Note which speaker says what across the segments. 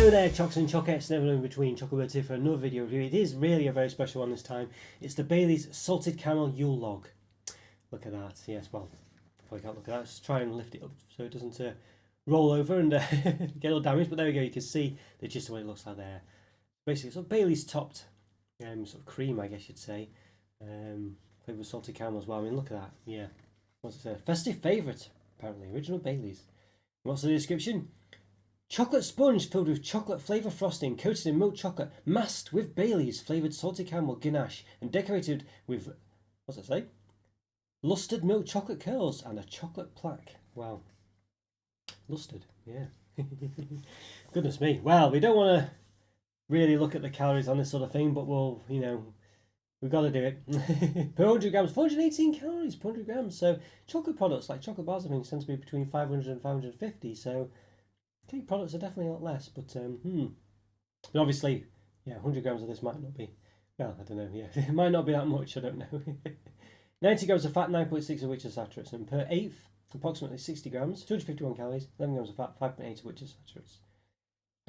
Speaker 1: Hello there, Chocs and Chocettes, and everyone in between. Roberto here for another video review. It is really a very special one this time. It's the Baileys Salted Caramel Yule Log. Look at that. Yes, well, probably can't look at that. Just try and lift it up so it doesn't roll over and get all damaged. But there we go. You can see the gist of what it looks like there. Basically, it's Baileys topped sort of cream, I guess you'd say. Flavoured with salted caramel as well. I mean, look at that. Yeah. What's it say? Festive favourite, apparently. Original Baileys. What's the description? Chocolate sponge filled with chocolate flavour frosting, coated in milk chocolate, masked with Baileys flavoured salted caramel ganache, and decorated with, what's it say? Lustered milk chocolate curls and a chocolate plaque. Wow. Lustered, yeah. Goodness me. Well, we don't want to really look at the calories on this sort of thing, but we'll, we've got to do it. Per 100 grams, 418 calories per 100 grams. So chocolate products like chocolate bars, I think, tend to be between 500 and 550. So cake products are definitely a lot less, but but obviously, yeah, 100 grams of this might not be, well, I don't know, yeah, it might not be that much, I don't know. 90 grams of fat, 9.6 of which are saturates, and per eighth, approximately 60 grams, 251 calories, 11 grams of fat, 5.8 of which are saturates.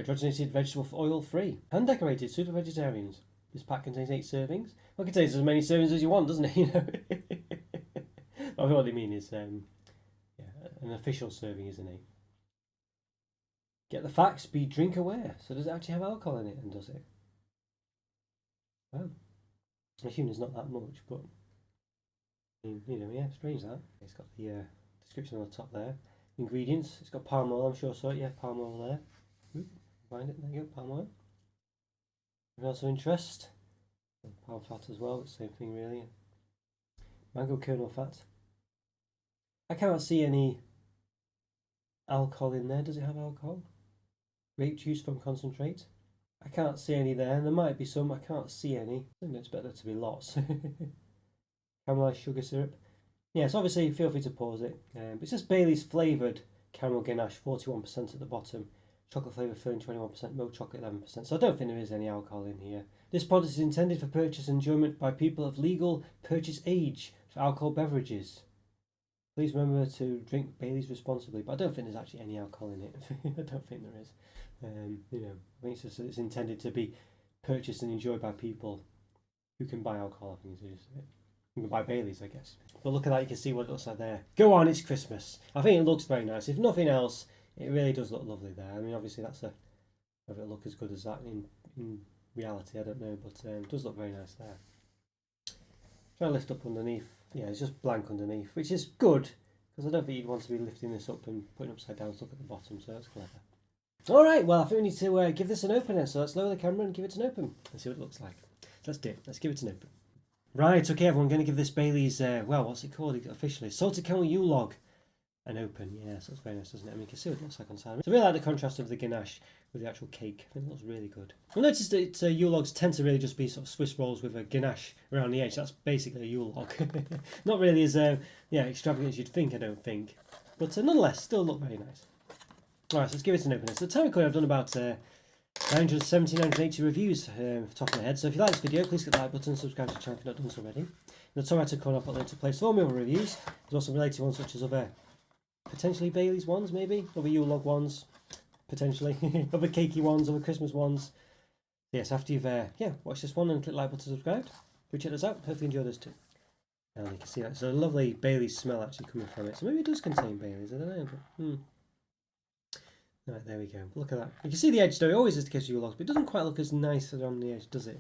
Speaker 1: Hydrogenated vegetable oil free, hand decorated, suited for vegetarians. This pack contains 8 servings. Well, it contains as many servings as you want, doesn't it? I think what they mean is, yeah, an official serving, isn't it? Get the facts, be drink aware. So does it actually have alcohol in it, and does it? Well, I assume there's not that much, but yeah, strange that. It's got the description on the top there. Ingredients, it's got palm oil, I'm sure I saw it, yeah, palm oil there. Ooh, find it, there you go, palm oil. Anything else of interest? Palm fat as well, it's the same thing really. Mango kernel fat. I cannot see any alcohol in there. Does it have alcohol? Grape juice from concentrate. I can't see any there. There might be some. I can't see any. I think it's better to be lots. Caramelized sugar syrup. Yes, obviously feel free to pause it. It says Baileys flavoured caramel ganache, 41% at the bottom. Chocolate flavour filling 21%, milk chocolate 11%. So I don't think there is any alcohol in here. This product is intended for purchase and enjoyment by people of legal purchase age for alcohol beverages. Please remember to drink Baileys responsibly. But I don't think there's actually any alcohol in it. I don't think there is. I think it's intended to be purchased and enjoyed by people who can buy alcohol. I think you can buy Baileys, I guess. But look at that, you can see what it looks like there. Go on, it's Christmas. I think it looks very nice. If nothing else, it really does look lovely there. I mean, obviously whether it'll look as good as that in reality, I don't know, but it does look very nice there. Try to lift up underneath. Yeah, it's just blank underneath, which is good, because I don't think you'd want to be lifting this up and putting it upside down to look at the bottom, so that's clever. Alright, well, I think we need to give this an open then, so let's lower the camera and give it an open and see what it looks like. So let's do it. Let's give it an open. Right, okay, everyone, going to give this Baileys, well, what's it called officially? Salted Caramel Yule Log an open. Yeah, so it's very nice, doesn't it? I mean, you can see what it looks like on side. So I really like the contrast of the ganache with the actual cake. I think it looks really good. You'll notice that Yule Logs tend to really just be sort of Swiss rolls with a ganache around the edge. That's basically a Yule Log. Not really as extravagant as you'd think, I don't think. But nonetheless, still look very nice. Alright, so let's give it an open. So the time recording, I've done about 970, 980 reviews off the top of my head. So if you like this video, please click the like button, subscribe to the channel if you've not done so already. In the top right corner, I've got links to place all my other reviews. There's also related ones such as other potentially Baileys ones, maybe other Yule Log ones, potentially other cakey ones, other Christmas ones. Yes, after you've watched this one and click the like button, subscribe. Do check this out. Hopefully you enjoy this too. And you can see that there's a lovely Baileys smell actually coming from it. So maybe it does contain Baileys. I don't know. But, Right, there we go. Look at that. You can see the edge though. It always is the case with Yule Logs, but it doesn't quite look as nice on the edge, does it?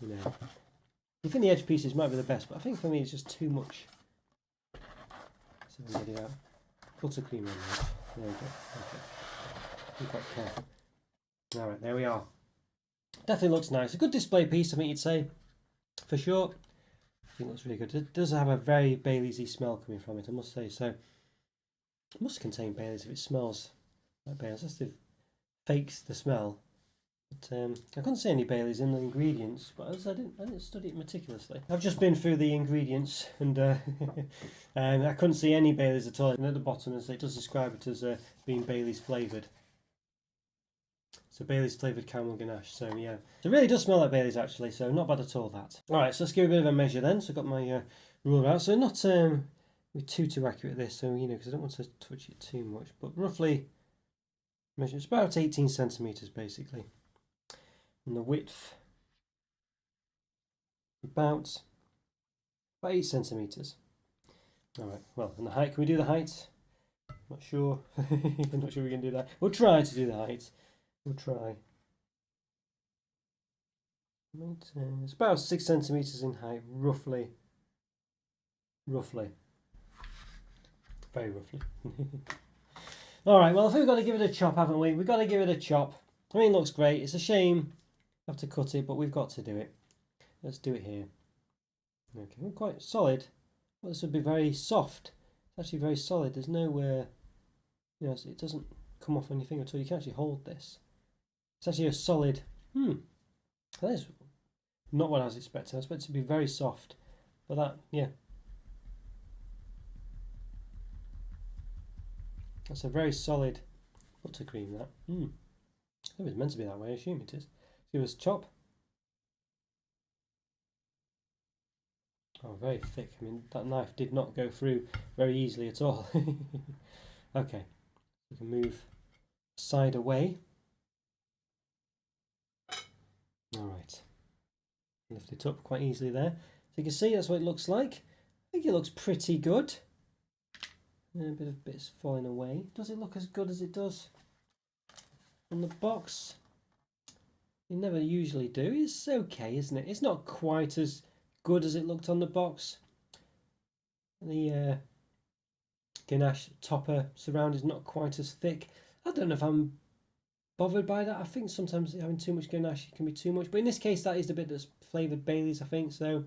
Speaker 1: You think the edge pieces might be the best, but I think for me it's just too much. So I'm ready out. Buttercream on there. There we go. Okay. Be quite careful. Alright, there we are. Definitely looks nice. A good display piece, I think you'd say. For sure. I think it looks really good. It does have a very Baileys-y smell coming from it, I must say. So it must contain Baileys if it smells like Baileys. Unless it fakes the smell. But I couldn't see any Baileys in the ingredients, but as I didn't study it meticulously. I've just been through the ingredients and I couldn't see any Baileys at all. And at the bottom it does describe it as being Baileys flavoured. So Baileys flavoured caramel ganache. So yeah, so it really does smell like Baileys actually. So not bad at all that. All right, so let's give a bit of a measure then. So I've got my ruler out. So not be too accurate at this. So because I don't want to touch it too much, but roughly It's about 18 centimetres basically. And the width about 8 centimetres. Alright, well, and the height, can we do the height? Not sure. I'm not sure we can do that. We'll try to do the height. We'll try. It's about 6 centimetres in height, roughly. Roughly. Very roughly. Alright, well, I think we've got to give it a chop, haven't we? We've got to give it a chop. I mean, it looks great. It's a shame I have to cut it, but we've got to do it. Let's do it here. Okay, we're quite solid. Well, this would be very soft. It's actually very solid. There's nowhere, you know, it doesn't come off on your finger at all. You can actually hold this. It's actually a solid. That is not what I was expecting. I was expecting it to be very soft, but that, yeah, that's a very solid buttercream. That. I think it's meant to be that way. I assume it is. Give us chop. Oh, very thick. I mean, that knife did not go through very easily at all. Okay, we can move side away. All right, lift it up quite easily there. So you can see that's what it looks like. I think it looks pretty good. And a bit of bits falling away. Does it look as good as it does on the box? You never usually do. It's okay, isn't it? It's not quite as good as it looked on the box. The ganache topper surround is not quite as thick. I don't know if I'm bothered by that. I think sometimes having too much ganache can be too much, but in this case that is the bit that's flavoured Baileys, I think. So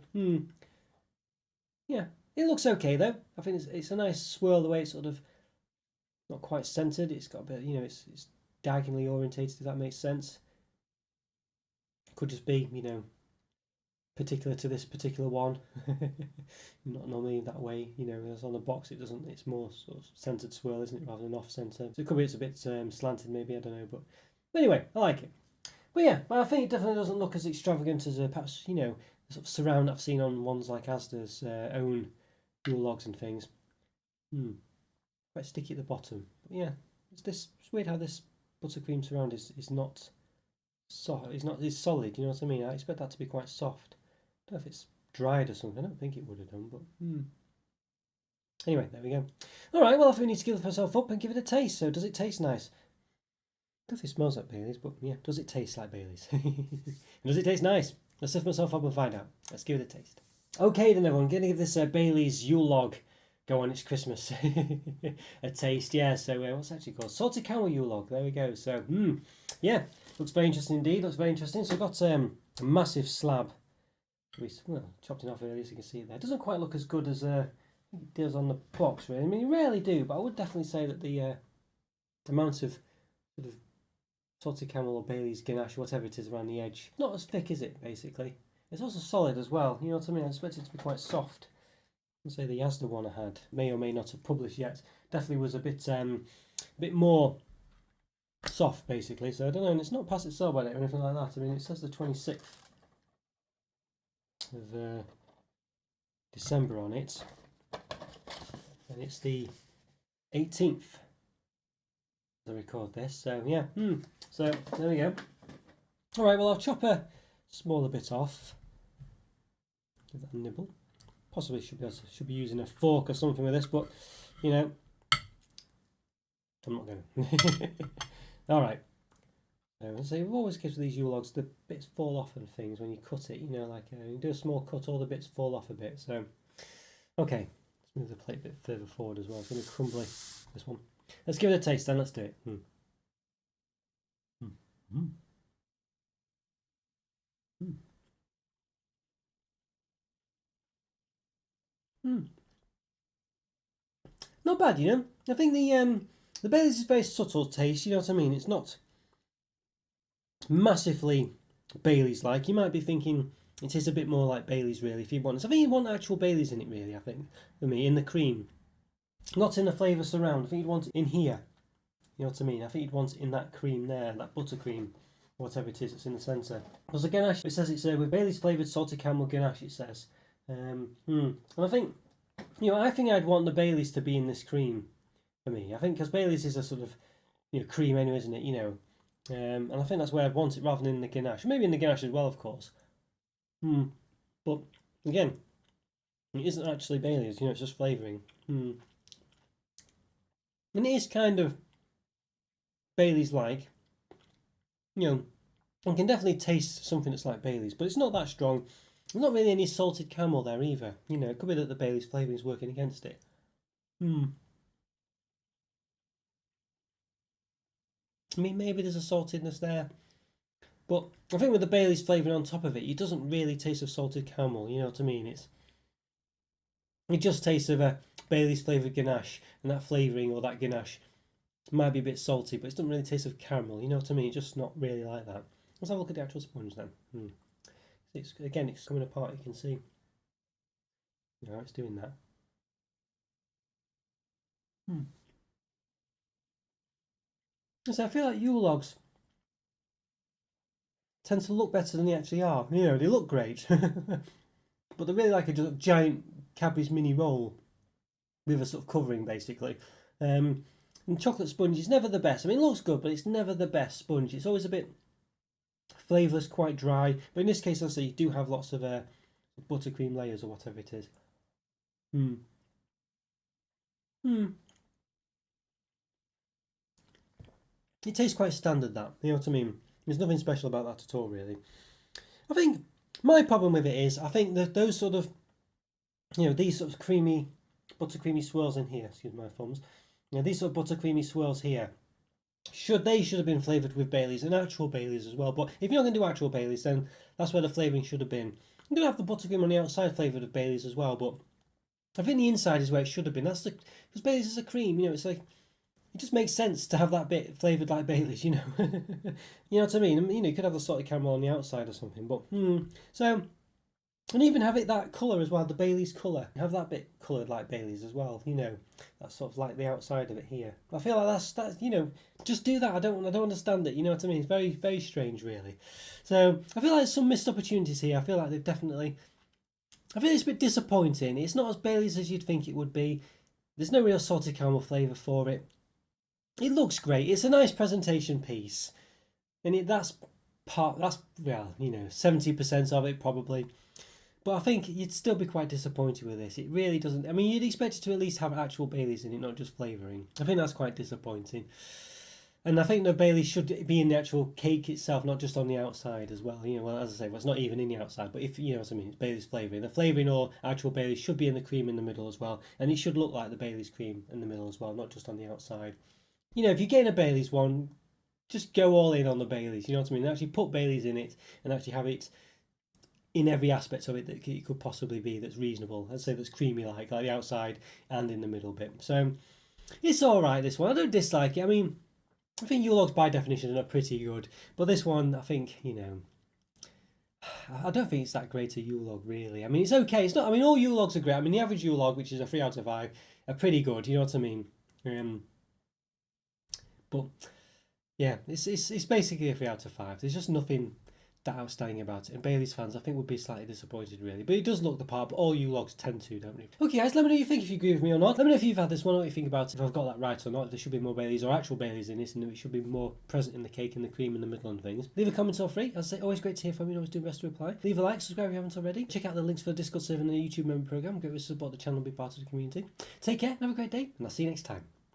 Speaker 1: yeah, it looks okay though. I think it's a nice swirl the way it's sort of not quite centred. It's got a bit, you know, it's diagonally orientated, if that makes sense. It could just be, you know, particular to this particular one. Not normally that way, you know, as on the box it doesn't, it's more sort of centered swirl, isn't it, rather than off center. So it could be it's a bit slanted maybe, I don't know, but anyway, I like it. But yeah, I think it definitely doesn't look as extravagant as perhaps, you know, the sort of surround I've seen on ones like Asda's own Yule Logs and things. Quite sticky at the bottom. But yeah, it's weird how this buttercream surround is not soft. It's solid, you know what I mean? I expect that to be quite soft. I don't know if it's dried or something. I don't think it would have done, but anyway, there we go. Alright, well, I think we need to give myself up and give it a taste. So does it taste nice? I don't know if it smells like Baileys, but yeah, does it taste like Baileys? Does it taste nice? Let's lift myself up and find out. Let's give it a taste. Okay then everyone, I'm going to give this Baileys Yule Log, go on, it's Christmas, a taste. Yeah, so what's it actually called? Salted Caramel Yule Log, there we go. So, yeah, looks very interesting indeed, looks very interesting. So I've got a massive slab, chopped it off earlier so you can see it there. It doesn't quite look as good as it does on the box, really. I mean, you rarely do, but I would definitely say that the amount of sort of salted caramel or Baileys ganache, whatever it is around the edge, not as thick, is it, basically? It's also solid as well, you know what I mean? I expect it to be quite soft. I'd say the Asda one I had, may or may not have published yet, definitely was a bit more soft, basically. So I don't know, and it's not past its sell-by date or anything like that. I mean, it says the 26th of December on it, and it's the 18th as I record this. So yeah, so there we go. All right, well, I'll chop a smaller bit off. Give that a nibble. Possibly should be using a fork or something with this, but you know, I'm not going to. All right. So it always gives these Yule Logs, the bits fall off and things when you cut it. You know, like you do a small cut, all the bits fall off a bit. So, okay, let's move the plate a bit further forward as well. It's going to be crumbly, this one. Let's give it a taste then. Let's do it. Not bad, you know. I think the Baileys is very subtle taste. You know what I mean? It's not massively Baileys-like. You might be thinking it is a bit more like Baileys, really. If you want, I think you want actual Baileys in it, really. I think for me, in the cream, not in the flavour surround. I think you'd want it in here. You know what I mean? I think you'd want it in that cream there, that buttercream, whatever it is that's in the centre. Because the ganache, it says it's with Baileys flavoured salted caramel ganache. It says, and I think, you know, I think I'd want the Baileys to be in this cream for me. I think because Baileys is a sort of, cream anyway, isn't it? And I think that's where I'd want it rather than in the ganache. Maybe in the ganache as well, of course. But again, it isn't actually Baileys. It's just flavouring. And it is kind of Baileys-like. I can definitely taste something that's like Baileys, but it's not that strong. There's not really any salted caramel there either. It could be that the Baileys flavouring is working against it. I mean, maybe there's a saltedness there. But I think with the Baileys flavouring on top of it, it doesn't really taste of salted caramel, you know what I mean? It just tastes of a Baileys flavoured ganache, and that flavouring or that ganache might be a bit salty, but it doesn't really taste of caramel, you know what I mean? It's just not really like that. Let's have a look at the actual sponge then. It's coming apart, you can see. Now it's doing that. So I feel like Yule logs tend to look better than they actually are. They look great, but they're really like a giant Cadbury's mini roll with a sort of covering, basically. And chocolate sponge is never the best. I mean, it looks good, but it's never the best sponge. It's always a bit flavourless, quite dry. But in this case, I'll say you do have lots of buttercream layers or whatever it is. It tastes quite standard, that. You know what I mean? There's nothing special about that at all, really. I think my problem with it is, I think that those sort of, these sort of buttercreamy swirls in here, excuse my thumbs, these sort of buttercreamy swirls here, should have been flavoured with Baileys and actual Baileys as well. But if you're not going to do actual Baileys, then that's where the flavouring should have been. I'm going to have the buttercream on the outside flavoured with Baileys as well, but I think the inside is where it should have been. Because Baileys is a cream, it's like, it just makes sense to have that bit flavoured like Baileys, you know what I mean? You could have the salted caramel on the outside or something, but so, and even have it that colour as well, the Baileys colour. Have that bit coloured like Baileys as well, that's sort of like the outside of it here. I feel like that's just do that. I don't understand it, you know what I mean? It's very, very strange, really. So I feel like there's some missed opportunities here. I feel like it's a bit disappointing. It's not as Baileys as you'd think it would be. There's no real salted caramel flavour for it. It looks great. It's a nice presentation piece, and that's 70% of it probably. But I think you'd still be quite disappointed with this. It really doesn't. I mean, you'd expect it to at least have actual Baileys in it, not just flavouring. I think that's quite disappointing. And I think the Baileys should be in the actual cake itself, not just on the outside as well. Well, as I say, it's not even in the outside, but if you know what I mean, it's Baileys flavouring. The flavouring or actual Baileys should be in the cream in the middle as well, and it should look like the Baileys cream in the middle as well, not just on the outside. If you're getting a Baileys one, just go all in on the Baileys, you know what I mean? Actually put Baileys in it and actually have it in every aspect of it that it could possibly be that's reasonable. I'd say that's creamy like the outside and in the middle bit. So it's alright, this one. I don't dislike it. I mean, I think Yule logs by definition are pretty good, but this one, I think, I don't think it's that great a Yule log, really. I mean, it's okay. It's not. I mean, all Yule logs are great. I mean, the average Yule log, which is a 3 out of 5, are pretty good. You know what I mean? But yeah, it's basically a 3 out of 5. There's just nothing that outstanding about it. And Baileys fans, I think, would be slightly disappointed, really. But it does look the part, but all Yule logs tend to, don't they? Okay, guys, let me know what you think, if you agree with me or not. Let me know if you've had this one, what you think about it, if I've got that right or not, if there should be more Baileys or actual Baileys in this, and if it should be more present in the cake and the cream in the middle and things. Leave a comment or free. As I say, always great to hear from you, always do best to reply. Leave a like, subscribe if you haven't already. Check out the links for the Discord server and the YouTube member program. Great way to support the channel and be part of the community. Take care, have a great day, and I'll see you next time.